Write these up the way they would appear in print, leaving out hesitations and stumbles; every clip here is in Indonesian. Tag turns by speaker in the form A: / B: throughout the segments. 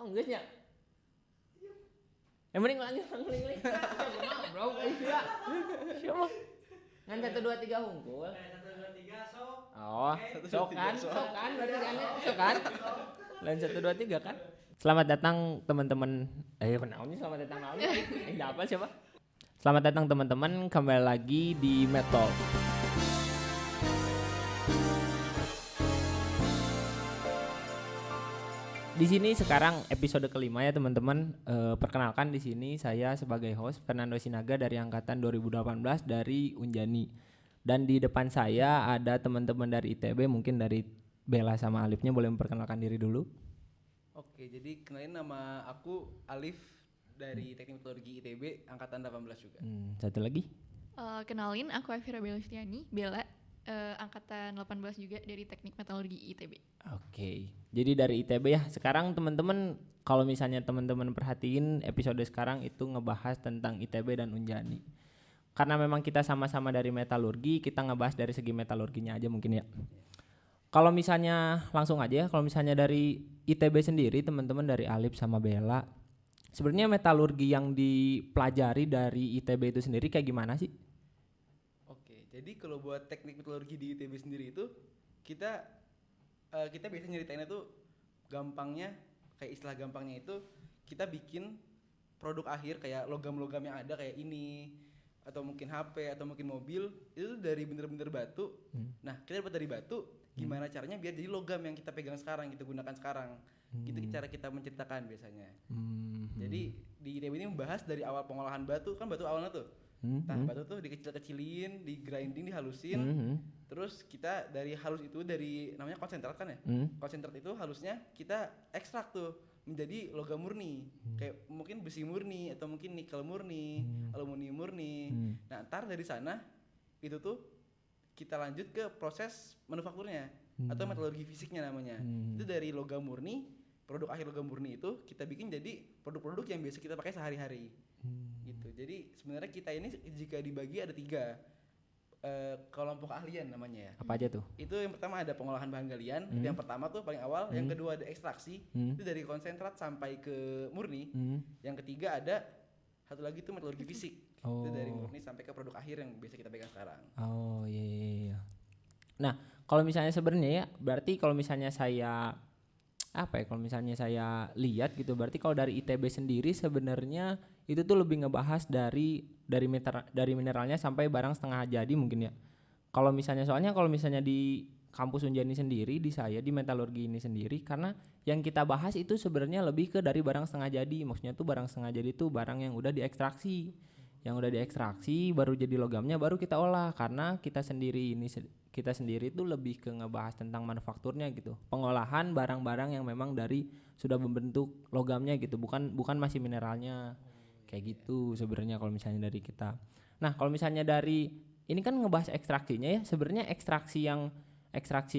A: Oh enggak nya. Yang penting lanjut ngeling-ngeling. Bro, iya. Siapa? Ngan 1 2 3 hungkul.
B: 1 2 3 sok.
A: Oh, sokan berarti kan sokan. Lain 1 2 3 kan? Selamat datang teman-teman. Naonnya selamat datang naonnya? Apa siapa? Selamat datang teman-teman, kembali lagi di Metal. Di sini sekarang episode kelima ya teman-teman. Perkenalkan di sini saya sebagai host Fernando Sinaga dari angkatan 2018 dari Unjani. Dan di depan saya ada teman-teman dari ITB, mungkin dari Bella sama Alifnya, boleh memperkenalkan diri dulu.
C: Oke, jadi kenalin nama aku Alif dari Teknik Metodologi ITB angkatan 18 juga.
A: Satu lagi.
D: Kenalin, aku Afira Belustiani, Bella, angkatan 18 juga dari Teknik Metodologi ITB.
A: Oke, jadi dari ITB ya. Sekarang teman-teman, kalau misalnya teman-teman perhatiin episode sekarang itu ngebahas tentang ITB dan Unjani. Karena memang kita sama-sama dari metalurgi, kita ngebahas dari segi metalurginya aja mungkin ya. Kalau misalnya langsung aja ya, kalau misalnya dari ITB sendiri teman-teman, dari Alif sama Bella, sebenarnya metalurgi yang dipelajari dari ITB itu sendiri kayak gimana sih?
C: Oke, jadi kalau buat teknik metodologi di ITB sendiri itu kita biasa nyeritainnya tuh gampangnya, kayak istilah gampangnya itu kita bikin produk akhir kayak logam-logam yang ada kayak ini, atau mungkin HP atau mungkin mobil itu dari bener-bener batu. Nah, kita dapat dari batu, gimana caranya biar jadi logam yang kita pegang sekarang, kita gunakan sekarang. Gitu cara kita menceritakan biasanya. Jadi di ITB ini membahas dari awal pengolahan batu, kan batu awalnya tuh. Nah, batu tuh dikecil-kecilin, di grinding, dihalusin. Terus kita dari halus itu, dari namanya konsentrat kan ya. Konsentrat itu halusnya kita ekstrak tuh menjadi logam murni. Kayak mungkin besi murni atau mungkin nikel murni, aluminium murni. Nah, ntar dari sana itu tuh kita lanjut ke proses manufakturnya atau metalurgi fisiknya namanya. Itu dari logam murni, produk akhir logam murni itu kita bikin jadi produk-produk yang biasa kita pakai sehari-hari. Gitu. Jadi sebenarnya kita ini jika dibagi ada 3 kelompok keahlian namanya ya.
A: Apa aja tuh?
C: Itu yang pertama ada pengolahan bahan galian, itu yang pertama tuh paling awal. Yang kedua ada ekstraksi, itu dari konsentrat sampai ke murni. Yang ketiga ada satu lagi tuh metalurgi fisik, itu dari murni sampai ke produk akhir yang biasa kita pegang sekarang.
A: Oh iya. Nah, kalau misalnya sebenarnya ya, berarti kalau misalnya saya kalau misalnya saya lihat gitu, berarti kalau dari ITB sendiri sebenarnya itu tuh lebih ngebahas dari mineralnya sampai barang setengah jadi mungkin ya. Kalau misalnya di kampus Unjani sendiri, di saya di metalurgi ini sendiri, karena yang kita bahas itu sebenarnya lebih ke dari barang setengah jadi. Maksudnya tuh barang setengah jadi itu barang yang udah diekstraksi. Yang udah diekstraksi baru jadi logamnya, baru kita olah. Karena kita sendiri itu lebih ke ngebahas tentang manufakturnya gitu, pengolahan barang-barang yang memang dari sudah membentuk logamnya gitu, bukan masih mineralnya kayak gitu sebenarnya kalau misalnya dari kita. Nah, kalau misalnya dari ini kan ngebahas ekstraksinya ya, sebenarnya ekstraksi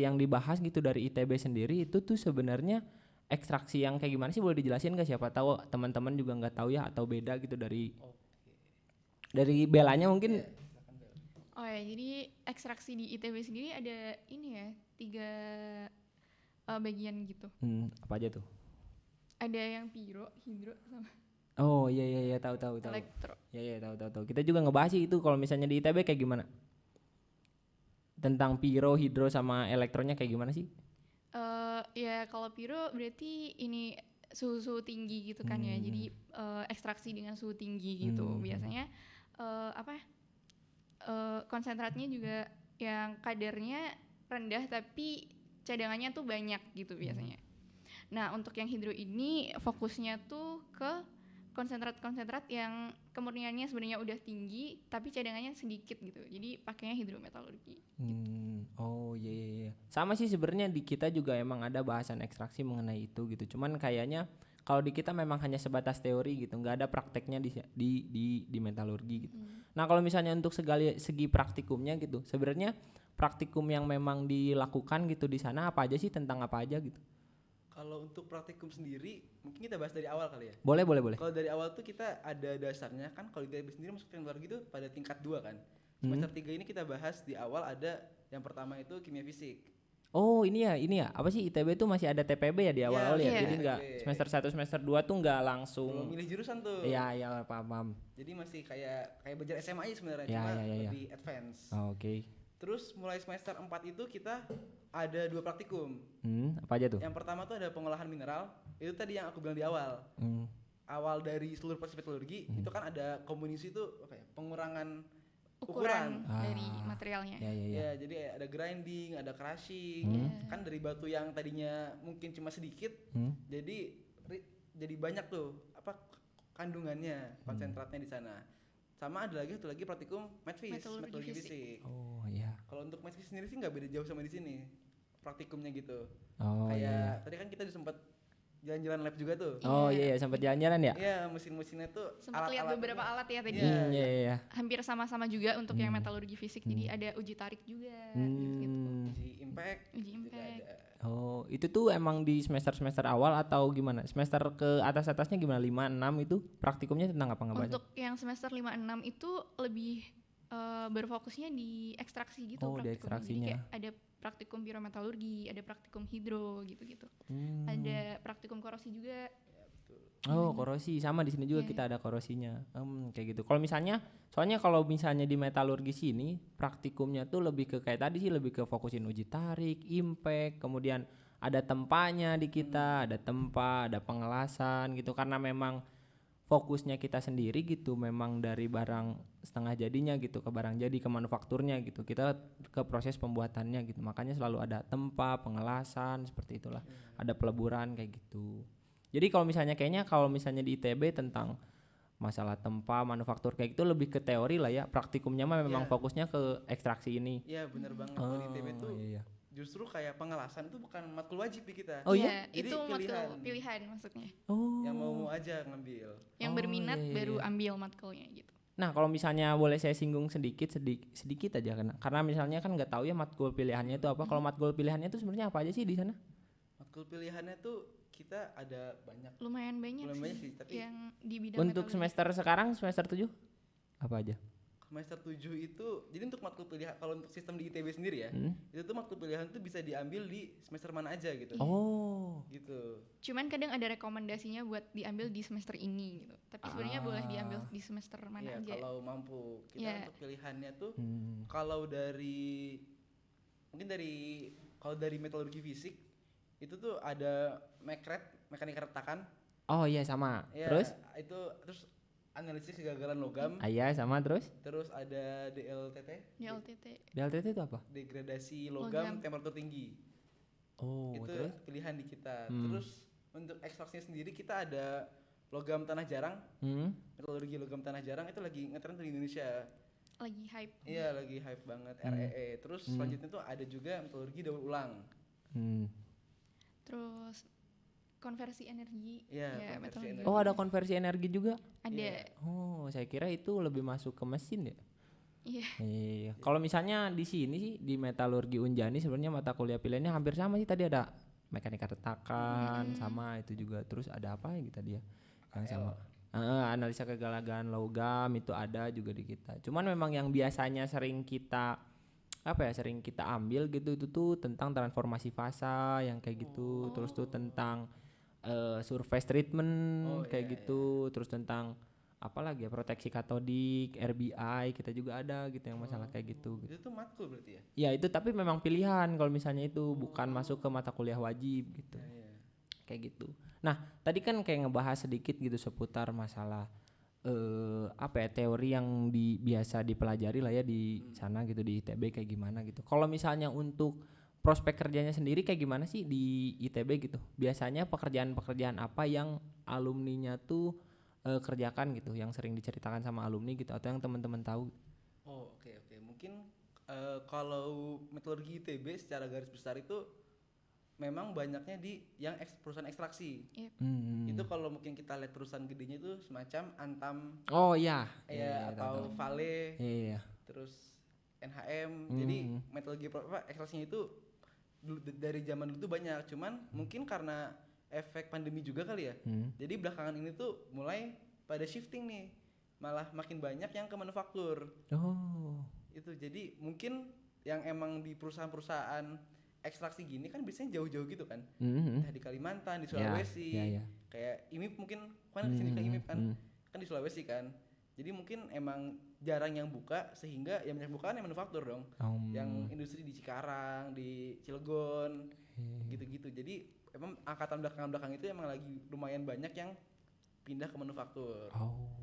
A: yang dibahas gitu dari ITB sendiri itu tuh sebenarnya ekstraksi yang kayak gimana sih, boleh dijelasin gak? Siapa tahu teman-teman juga nggak tahu ya, atau beda gitu dari Belanya mungkin.
D: Oh ya, jadi ekstraksi di ITB sendiri ada ini ya, 3 bagian gitu.
A: Apa aja tuh?
D: Ada yang piro, hidro, sama
A: Oh iya tahu.
D: elektro.
A: Iya tahu. Kita juga ngebahas sih itu kalau misalnya di ITB kayak gimana? Tentang piro, hidro sama elektronya kayak gimana sih?
D: Ya kalau piro berarti ini suhu tinggi gitu kan ya. Jadi ekstraksi dengan suhu tinggi gitu. Biasanya konsentratnya juga yang kadarnya rendah tapi cadangannya tuh banyak gitu biasanya. Nah, untuk yang hidro ini fokusnya tuh ke konsentrat yang kemurniannya sebenarnya udah tinggi tapi cadangannya sedikit gitu. Jadi pakainya hidrometalurgi.
A: Oh iya. Sama sih sebenarnya di kita juga emang ada bahasan ekstraksi mengenai itu gitu. Cuman kayaknya kalau di kita memang hanya sebatas teori gitu, nggak ada prakteknya di metalurgi gitu. Nah, kalau misalnya untuk segi praktikumnya gitu, sebenarnya praktikum yang memang dilakukan gitu di sana apa aja sih, tentang apa aja gitu?
C: Kalau untuk praktikum sendiri mungkin kita bahas dari awal kali ya.
A: Boleh.
C: Kalau dari awal tuh kita ada dasarnya kan, kalau di ITB sendiri masuk teknologi itu pada tingkat 2 kan. Semester 3 ini kita bahas di awal ada yang pertama itu kimia fisik.
A: Oh ini ya apa sih ITB tuh masih ada TPB ya di awal-awal ya,
D: Iya.
A: jadi nggak
C: TPB.
A: semester 1 semester 2 tuh nggak
C: Belum
A: langsung.
C: milih jurusan tuh.
A: Iya iya paham.
C: Jadi masih kayak belajar SMA aja sebenarnya,
A: Ya,
C: cuma
A: ya.
C: lebih advance.
A: Oh, oke.
C: Terus mulai semester 4 itu kita ada 2 praktikum.
A: Apa aja tuh?
C: Yang pertama tuh ada pengolahan mineral. Itu tadi yang aku bilang di awal.
A: Hmm.
C: Awal dari seluruh proses metalurgi itu kan ada komunisi itu apa ya? Pengurangan
D: Ukuran
A: Ah.
D: dari materialnya.
A: Ya.
C: Ya, jadi ada grinding, ada crushing.
D: Iya.
C: Kan dari batu yang tadinya mungkin cuma sedikit,
A: Hmm.
C: jadi banyak tuh apa kandungannya, konsentratnya di sana. Sama ada lagi satu lagi praktikum medfis,
D: Metalurgi
C: metalurgi
D: fisik.
C: fisik.
A: Oh iya.
C: Kalau untuk medfis sendiri sih nggak beda jauh sama di sini praktikumnya gitu.
A: Oh
C: Kayak
A: iya.
C: tadi kan kita sempat jalan-jalan lab juga tuh.
A: Oh iya sempat jalan-jalan ya?
C: Iya, mesin-mesinnya tuh
D: Sempat lihat beberapa alat ya tadi.
C: Iya.
A: Iya.
D: Hampir sama-sama juga untuk yang metalurgi fisik. Jadi ada uji tarik juga gitu.
C: uji impact.
D: Uji
C: juga
D: impact.
C: ada.
A: Oh, itu tuh emang di semester-semester awal atau gimana? Semester ke atas-atasnya gimana? 5, 6 itu praktikumnya tentang apa ngebahas?
D: Untuk yang semester 5-6 itu lebih berfokusnya di ekstraksi gitu
A: Oh, di
D: praktikumnya.
A: ekstraksinya.
D: Jadi kayak ada praktikum pirometalurgi, ada praktikum hidro gitu-gitu.
A: Hmm.
D: Ada praktikum korosi juga.
A: Oh, korosi sama di sini juga
D: Iya,
A: kita ada korosinya. Kayak gitu. Kalau misalnya, soalnya kalau misalnya di metalurgi sini praktikumnya tuh lebih ke kayak tadi sih, lebih ke fokusin uji tarik, impact, kemudian ada tempanya di kita, ada tempa, ada pengelasan gitu, karena memang fokusnya kita sendiri gitu, memang dari barang setengah jadinya gitu ke barang jadi, ke manufakturnya gitu, kita ke proses pembuatannya gitu, makanya selalu ada tempa, pengelasan seperti itulah, ada peleburan kayak gitu. Jadi kalau misalnya di ITB tentang masalah tempa, manufaktur kayak gitu lebih ke teori lah ya, praktikumnya mah memang
C: Iya.
A: fokusnya ke ekstraksi ini.
C: Iya, bener banget. Kalau di ITB tuh
A: iya.
C: justru kayak pengelasan itu bukan matkul wajib di kita.
A: Oh
D: iya,
C: Jadi
D: itu
C: pilihan.
D: matkul pilihan maksudnya.
A: Oh.
C: Yang mau aja ngambil.
D: Yang
A: Oh,
D: berminat
A: iya, iya,
D: baru
A: iya.
D: ambil matkulnya gitu.
A: Nah, kalau misalnya boleh saya singgung sedikit aja karena misalnya kan nggak tahu ya matkul pilihannya itu apa. Kalau matkul pilihannya itu sebenarnya apa aja sih di sana?
C: Matkul pilihannya tuh kita ada banyak.
D: Lumayan banyak
C: Lumayan
D: sih,
C: banyak sih, tapi
D: yang di bidang
A: Untuk
D: metalurgi.
A: semester sekarang semester 7 apa aja?
C: Semester 7 itu, jadi untuk matkul pilihan, kalau untuk sistem di ITB sendiri ya, itu tuh matkul pilihan tuh bisa diambil di semester mana aja gitu.
A: Oh.
C: Gitu.
D: Cuman kadang ada rekomendasinya buat diambil di semester ini gitu. Tapi sebenarnya boleh diambil di semester mana
C: Iya,
D: aja.
C: kalau mampu. Kita
D: Iya.
C: untuk pilihannya tuh
A: Hmm.
C: kalau kalau dari metalurgi fisik itu tuh ada mekanika retakan.
A: Oh iya sama.
C: Ya, terus analisis kegagalan logam,
A: Iya sama terus.
C: terus ada DLTT,
D: Di LTT.
A: DLTT itu apa?
C: degradasi logam
D: Logam.
C: temperatur tinggi.
A: Oh,
C: Itu
A: terus?
C: pilihan di kita.
A: Hmm.
C: Terus untuk ekstraksinya sendiri kita ada logam tanah jarang, metalurgi logam tanah jarang itu lagi ngetren tuh di Indonesia.
D: Lagi hype.
C: Iya, lagi hype banget REE. Terus selanjutnya tuh ada juga metalurgi daur ulang.
A: Hmm.
D: Terus konversi energi.
C: Iya,
D: ya,
C: konversi
D: metalurgi.
C: energi.
A: Oh, ada konversi energi juga.
D: Ada.
C: Iya.
A: Oh, saya kira itu lebih masuk ke mesin ya.
D: Iya.
A: Iya. Kalau misalnya di sini sih di metalurgi Unjani sebenarnya mata kuliah pilihannya hampir sama sih, tadi ada mekanika retakan sama itu juga, terus ada apa ya tadi ya yang sama. Analisa kegagalan logam itu ada juga di kita. Cuman memang yang biasanya sering kita ambil gitu itu tuh tentang transformasi fasa yang kayak gitu, terus tuh tentang surface treatment kayak
C: iya,
A: gitu, terus tentang apalagi ya proteksi katodik, RBI kita juga ada gitu yang masalah kayak gitu.
C: Itu tuh matkul berarti ya?
A: Ya itu tapi memang pilihan kalau misalnya itu bukan masuk ke mata kuliah wajib gitu.
C: Iya.
A: Kayak gitu. Nah, tadi kan kayak ngebahas sedikit gitu seputar masalah teori yang biasa dipelajari lah ya di sana gitu di ITB kayak gimana gitu. Kalau misalnya untuk prospek kerjanya sendiri kayak gimana sih di ITB gitu? Biasanya pekerjaan-pekerjaan apa yang alumninya tuh kerjakan gitu, yang sering diceritakan sama alumni gitu atau yang teman-teman tahu?
C: Oh, oke. Mungkin kalau metalurgi ITB secara garis besar itu memang banyaknya di yang perusahaan ekstraksi. Itu kalau mungkin kita lihat perusahaan gedenya itu semacam Antam,
A: Oh iya.
C: atau Vale,
A: Iya.
C: terus NHM. Jadi metalurgi ekstraksinya itu dari zaman dulu tuh banyak. Cuman mungkin karena efek pandemi juga kali ya. Jadi belakangan ini tuh mulai pada shifting nih. Malah makin banyak yang ke manufaktur.
A: Oh.
C: Itu jadi mungkin yang emang di perusahaan-perusahaan ekstraksi gini kan biasanya jauh-jauh gitu kan.
A: Mhm.
C: Entah di Kalimantan, di
A: Ya,
C: Sulawesi.
A: ya.
C: Kayak IMIP mungkin kan kesini ke IMIP kan.
A: Mhm.
C: Kan di Sulawesi kan. Jadi mungkin emang jarang yang buka sehingga yang banyak buka kan yang manufaktur dong. Yang industri di Cikarang, di Cilegon, gitu-gitu. Jadi emang angkatan belakang itu emang lagi lumayan banyak yang pindah ke manufaktur.
A: Oh,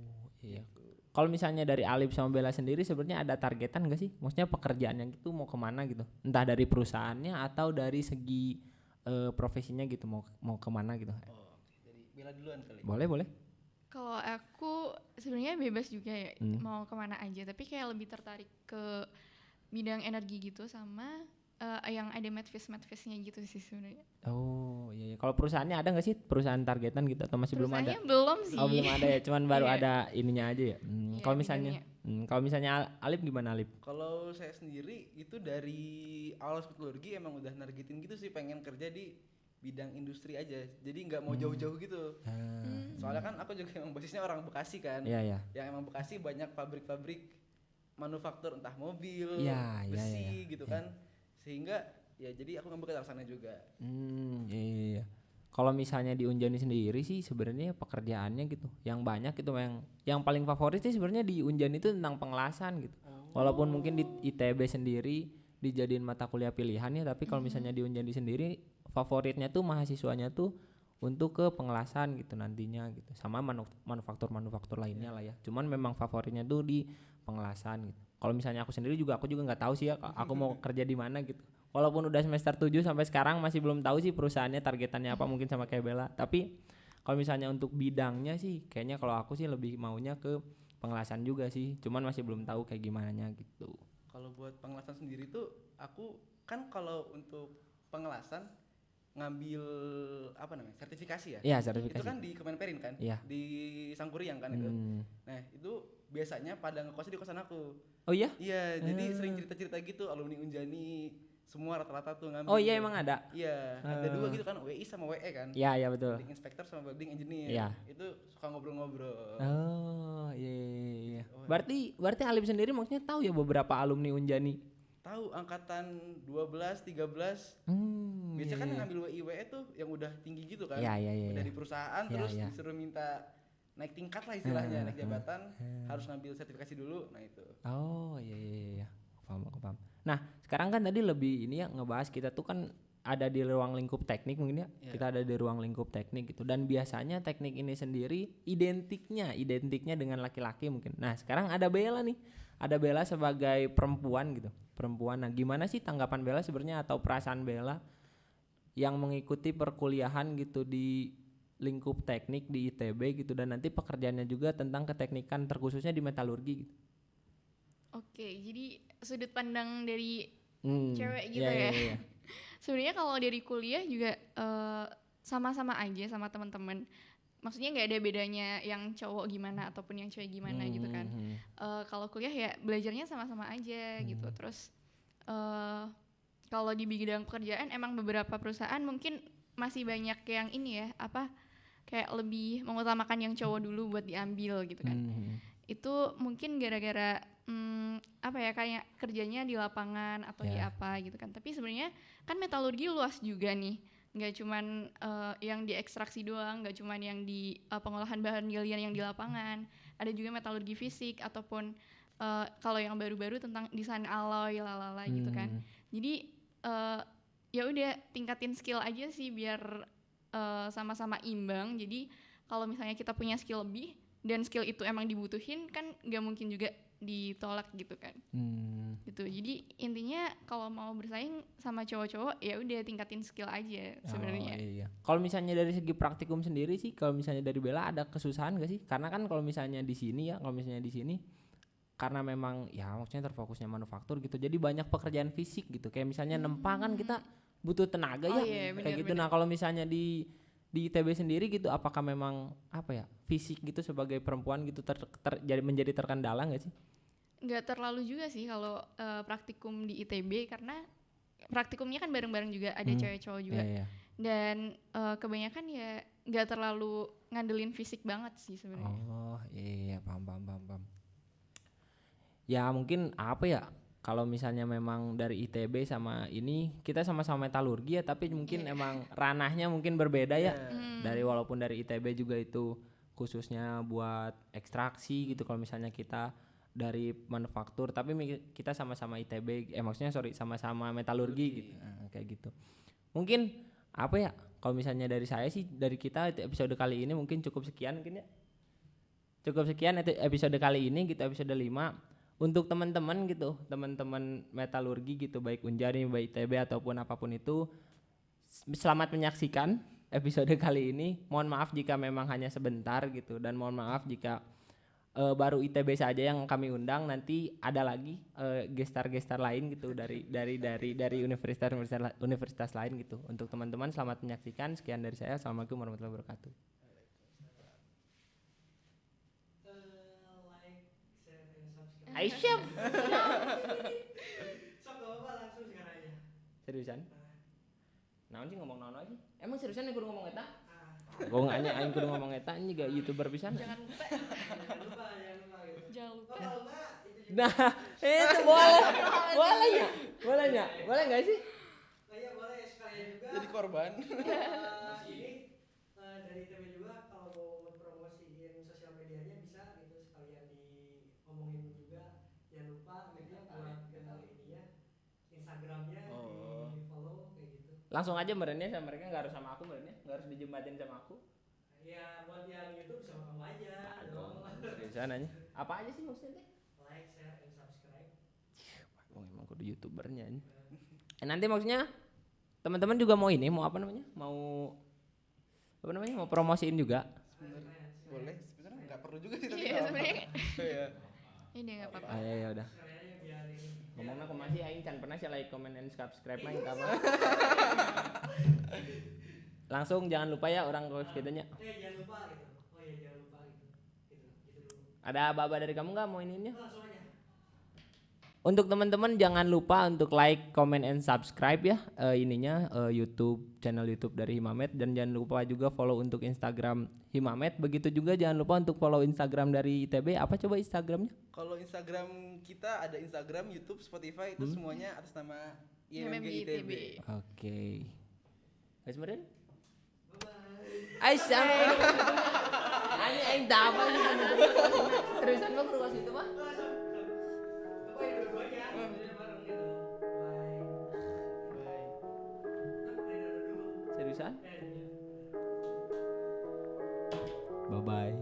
A: iya.
C: Gitu.
A: Kalau misalnya dari Alip sama Bella sendiri sebenarnya ada targetan gak sih? Maksudnya pekerjaannya gitu mau kemana gitu? Entah dari perusahaannya atau dari segi profesinya gitu mau kemana gitu?
C: Oh, dari Bella duluan kali.
A: Boleh.
D: Kalau aku sebenarnya bebas juga ya
A: Hmm.
D: mau kemana aja, tapi kayak lebih tertarik ke bidang energi gitu sama yang ada medvis-medvisnya gitu sih sebenarnya.
A: Oh iya. Kalau perusahaannya ada nggak sih perusahaan targetan gitu atau masih belum ada?
D: Perusahaannya belum sih.
A: Oh belum ada ya, cuman baru
D: Iya.
A: ada ininya aja ya.
D: Iya,
A: Kalau misalnya,
D: bidangnya.
A: kalau misalnya Alip gimana Alip?
C: Kalau saya sendiri itu dari awal metalurgi emang udah nargetin gitu sih pengen kerja di bidang industri aja. Jadi nggak mau jauh-jauh gitu. Soalnya kan aku juga emang basisnya orang Bekasi kan.
A: Iya.
C: Yang emang Bekasi banyak pabrik-pabrik manufaktur entah mobil,
A: Iya,
C: besi
A: iya.
C: gitu kan. Sehingga ya jadi aku ngambil ke arah sana juga.
A: Iya. Kalau misalnya di Unjani sendiri sih sebenarnya pekerjaannya gitu, yang banyak gitu, yang paling favorit sih sebenarnya di Unjani itu tentang pengelasan gitu. Walaupun mungkin di ITB sendiri dijadiin mata kuliah pilihan ya, tapi kalau misalnya di Unjani sendiri favoritnya tuh mahasiswanya tuh untuk ke pengelasan gitu nantinya gitu, sama manufaktur lainnya lah ya. Cuman memang favoritnya tuh di pengelasan gitu. Kalau misalnya aku sendiri juga aku nggak tahu sih ya aku mau kerja di mana gitu. Walaupun udah semester 7 sampai sekarang masih belum tahu sih perusahaannya targetannya apa, mungkin sama kayak Bella. Tapi kalau misalnya untuk bidangnya sih kayaknya kalau aku sih lebih maunya ke pengelasan juga sih. Cuman masih belum tahu kayak gimana gitu.
C: Kalau buat pengelasan sendiri tuh aku kan kalau untuk pengelasan ngambil apa namanya sertifikasi ya.
A: Iya, sertifikasi.
C: Itu kan di Kemenperin kan,
A: Iya.
C: di Sangkuriang kan itu. Nah itu biasanya pada ngekosnya di kosan aku.
A: Oh iya?
C: Iya, jadi sering cerita-cerita gitu alumni Unjani semua rata-rata tuh ngambil.
A: Oh iya emang ada.
C: Iya, ada dua gitu kan, WI sama WE kan.
A: Iya betul.
C: Building inspector sama building engineer.
A: Iya.
C: Itu suka ngobrol-ngobrol.
A: Oh iya. Berarti Alip sendiri maksudnya tahu ya beberapa alumni Unjani.
C: Tahu angkatan 12, 13. Biasanya kan yang ngambil WI WE tuh yang udah tinggi gitu kan.
A: Iya.
C: Udah di perusahaan
A: Iya,
C: terus
A: iya.
C: disuruh minta naik tingkat lah istilahnya, naik jabatan, harus ngambil sertifikasi dulu. Nah itu.
A: Oh iya. Paham. Nah sekarang kan tadi lebih ini ya ngebahas kita tuh kan ada di ruang lingkup teknik mungkin ya.
C: Iya.
A: Kita ada di ruang lingkup teknik gitu. Dan biasanya teknik ini sendiri identiknya dengan laki-laki mungkin. Nah sekarang ada Bella nih. Ada Bella sebagai perempuan gitu. Perempuan. Nah gimana sih tanggapan Bella sebenarnya atau perasaan Bella yang mengikuti perkuliahan gitu di lingkup teknik di ITB gitu, dan nanti pekerjaannya juga tentang keteknikan terkhususnya di metalurgi gitu.
D: Oke, jadi sudut pandang dari cewek gitu
A: Iya.
D: ya. Sebenarnya kalau dari kuliah juga sama-sama aja sama teman-teman. Maksudnya nggak ada bedanya yang cowok gimana ataupun yang cewek gimana gitu kan. Kalau kuliah ya belajarnya sama-sama aja gitu. Terus kalau di bidang pekerjaan emang beberapa perusahaan mungkin masih banyak yang ini ya kayak lebih mengutamakan yang cowok dulu buat diambil gitu kan. Itu mungkin gara-gara kayak kerjanya di lapangan atau di apa gitu kan. Tapi sebenarnya kan metalurgi luas juga nih, nggak cuman yang di ekstraksi doang, nggak cuman yang di pengolahan bahan galian yang di lapangan, ada juga metalurgi fisik ataupun kalau yang baru-baru tentang desain alloy lalala gitu kan. Jadi ya udah tingkatin skill aja sih biar sama-sama imbang. Jadi kalau misalnya kita punya skill lebih dan skill itu emang dibutuhin kan nggak mungkin juga ditolak gitu kan. Gitu. Jadi intinya kalau mau bersaing sama cowok-cowok ya udah tingkatin skill aja sebenarnya.
A: Iya. Kalau misalnya dari segi praktikum sendiri sih, kalau misalnya dari Bella ada kesusahan gak sih? Karena kan kalau misalnya di sini karena memang ya maksudnya terfokusnya manufaktur gitu, jadi banyak pekerjaan fisik gitu, kayak misalnya nempang kan kita butuh tenaga
D: Iya,
A: kayak gitu. Nah kalau misalnya di ITB sendiri gitu, apakah memang fisik gitu sebagai perempuan gitu jadi menjadi terkendala nggak sih?
D: Nggak terlalu juga sih kalau praktikum di ITB, karena praktikumnya kan bareng-bareng juga, ada cewek cowok juga.
A: Iya.
D: Dan kebanyakan ya nggak terlalu ngandelin fisik banget sih sebenarnya.
A: Oh iya, paham. Ya mungkin kalau misalnya memang dari ITB sama ini kita sama-sama metalurgi ya, tapi mungkin emang ranahnya mungkin berbeda ya. Dari walaupun dari ITB juga itu khususnya buat ekstraksi gitu, kalau misalnya kita dari manufaktur, tapi kita sama-sama ITB, maksudnya sama-sama metalurgi gitu. Nah, kayak gitu. Mungkin apa ya? Kalau misalnya dari saya sih, dari kita episode kali ini mungkin cukup sekian mungkin ya. Cukup sekian episode kali ini gitu, episode 5. Untuk teman-teman gitu, teman-teman metalurgi gitu, baik Unjani, baik ITB ataupun apapun itu, selamat menyaksikan episode kali ini. Mohon maaf jika memang hanya sebentar gitu, dan mohon maaf jika baru ITB saja yang kami undang. Nanti ada lagi gestar-gestar lain gitu dari universitas lain gitu. Untuk teman-teman selamat menyaksikan. Sekian dari saya. Assalamualaikum warahmatullahi wabarakatuh. Aisyah.
B: Sok gak apa-apa langsung sekarang aja.
A: Seriusan? Naon sih ngomong naon lagi? Emang seriusan yang kudu ngomong eta? Gua nggak aing kudu ngomong eta anjing gak YouTuber pisan.
D: Jangan lupa.
B: Jangan lupa gitu.
D: Jangan lupa.
B: Kalau enggak itu juga.
A: Nah, itu boleh. Boleh enggak sih?
B: Oh iya boleh sekalian juga.
C: Jadi korban.
B: Ini dari ITB juga kalau mau promosiin sosial medianya bisa gitu sekalian diomongin juga. Jangan lupa gitu ya buat ke ininya Instagramnya di follow kayak gitu.
A: Langsung aja merennya sama mereka, nggak harus sama aku merennya, nggak harus dijembatin sama aku.
B: Ya buat yang YouTube sama kamu aja dong.
A: Seriusan aja. Apa aja sih maksudnya?
B: Like, share, and subscribe.
A: Wah, emang kudu YouTubernya ini. Nanti maksudnya teman-teman juga mau ini, mau apa namanya? Mau promosiin juga.
C: Boleh, sebenarnya nggak perlu juga sih, tapi
D: Iya,
C: nggak
D: sebenarnya.
C: apa-apa. Iya.
D: Ini enggak apa-apa.
A: Ah, ya udah.
B: Sekalian aja biar ini.
A: Ngomongnya aku masih aing can pernah sih like, comment, and subscribe mah kita mah. Langsung jangan lupa ya orang kalau kitanya.
B: Jangan lupa gitu. Oh iya jangan lupa gitu. Gitu dulu.
A: Ada aba-aba dari kamu nggak mau ininya?
B: Langsung aja.
A: Untuk teman-teman jangan lupa untuk like, comment, and subscribe ya YouTube, channel YouTube dari Himamet, dan jangan lupa juga follow untuk Instagram Himamet. Begitu juga jangan lupa untuk follow Instagram dari ITB. Apa coba Instagramnya?
C: Kalau Instagram kita ada Instagram, YouTube, Spotify itu semuanya atas nama IMMG ITB.
A: Oke. Guys, meren?
B: Bye.
A: Aisyah. Aing dapat nih. Seriusan lo perlu kasih itu, Pak?
B: Apa yang dua-duanya? Dua-duanya bareng gitu. Bye.
C: Bye.
B: Dadah dulu.
A: Seriusan?
B: Iya.
A: Bye bye.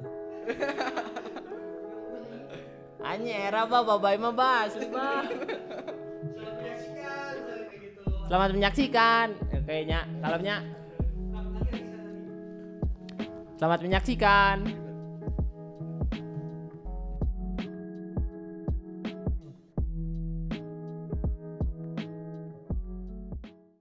A: Era bye bye mah asli Bah.
B: Selamat menyaksikan kayak gitu.
A: Selamat menyaksikan. Kayaknya kalamnya.
B: Lagi sana nih.
A: Selamat menyaksikan.